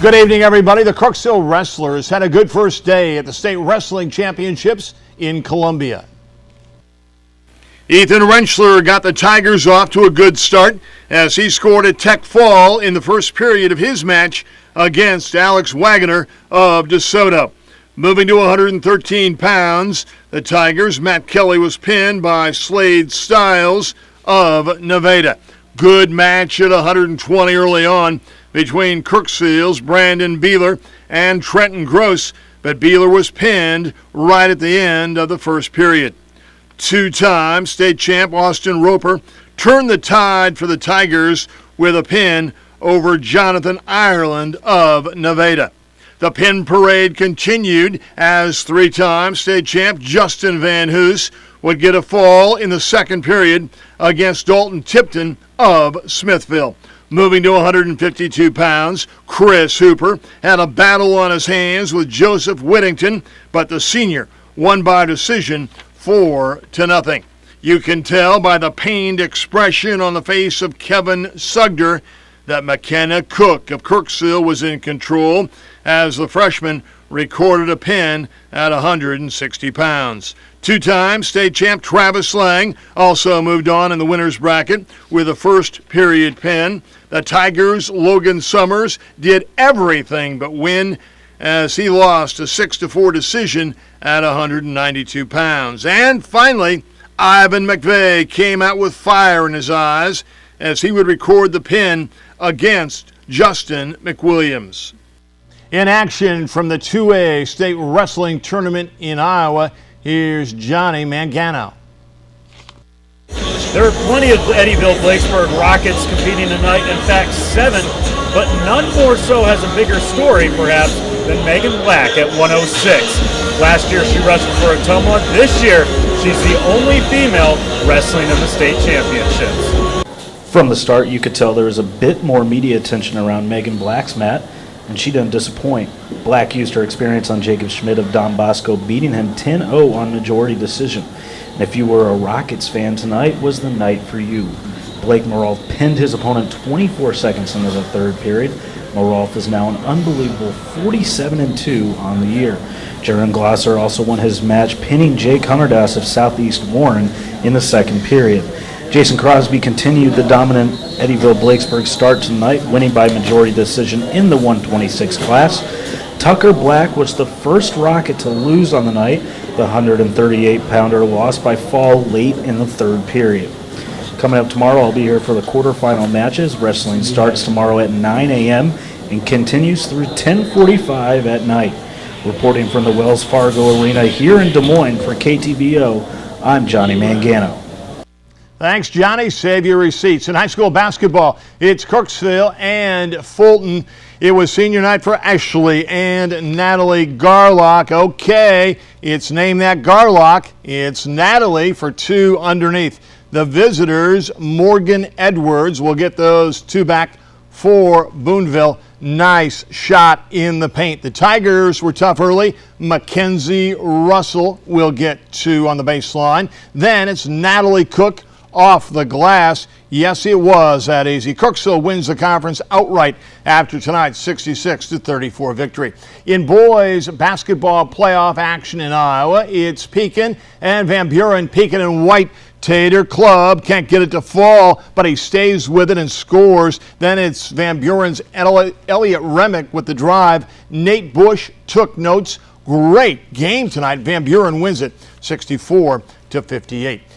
Good evening, everybody. The Crooksville Wrestlers had a good first day at the State Wrestling Championships in Columbia. Ethan Rentschler got the Tigers off to a good start as he scored a tech fall in the first period of his match against Alex Wagoner of DeSoto. Moving to 113 pounds, the Tigers' Matt Kelly was pinned by Slade Styles of Nevada. Good match at 120 early on between Crooksville's Brandon Beeler and Trenton Gross, but Beeler was pinned right at the end of the first period. Two-time state champ Austin Roper turned the tide for the Tigers with a pin over Jonathan Ireland of Nevada. The pin parade continued as three-time state champ Justin Van Hoos would get a fall in the second period against Dalton Tipton of Smithville. Moving to 152 pounds, Chris Hooper had a battle on his hands with Joseph Whittington, but the senior won by decision 4-0. You can tell by the pained expression on the face of Kevin Sugder that McKenna Cook of Crooksville was in control as the freshman recorded a pin at 160 pounds. Two-time state champ Travis Lang also moved on in the winner's bracket with a first period pin. The Tigers' Logan Summers did everything but win as he lost a 6-4 decision at 192 pounds. And finally, Ivan McVeigh came out with fire in his eyes as he would record the pin against Justin McWilliams. In action from the 2A State Wrestling Tournament in Iowa, here's Johnny Mangano. There are plenty of Eddyville-Blakesburg Rockets competing tonight, in fact 7, but none more so has a bigger story perhaps than Megan Black at 106. Last year she wrestled for Ottumwa. This year she's the only female wrestling in the state championships. From the start you could tell there was a bit more media attention around Megan Black's mat, and she didn't disappoint. Black used her experience on Jacob Schmidt of Don Bosco, beating him 10-0 on majority decision. And if you were a Rockets fan, tonight was the night for you. Blake Morolf pinned his opponent 24 seconds into the third period. Morolf is now an unbelievable 47-2 on the year. Jaron Glosser also won his match, pinning Jake Hunterdass of Southeast Warren in the second period. Jason Crosby continued the dominant Eddyville-Blakesburg start tonight, winning by majority decision in the 126 class. Tucker Black was the first Rocket to lose on the night. The 138-pounder lost by fall late in the third period. Coming up tomorrow, I'll be here for the quarterfinal matches. Wrestling starts tomorrow at 9 a.m. and continues through 10:45 at night. Reporting from the Wells Fargo Arena here in Des Moines for KTVO, I'm Johnny Mangano. Thanks, Johnny. Save your receipts. In high school basketball, it's Crooksville and Fulton. It was senior night for Ashley and Natalie Garlock. Okay, it's named that Garlock. It's Natalie for two underneath. The visitors, Morgan Edwards, will get those two back for Boonville. Nice shot in the paint. The Tigers were tough early. Mackenzie Russell will get two on the baseline. Then it's Natalie Cook off the glass. Yes, it was that easy. Crooksville wins the conference outright after tonight's 66-34 victory. In boys basketball playoff action in Iowa, it's Pekin and Van Buren. Pekin and White Tater Club can't get it to fall, but he stays with it and scores. Then it's Van Buren's Elliot Remick with the drive. Nate Bush took notes. Great game tonight. Van Buren wins it 64-58.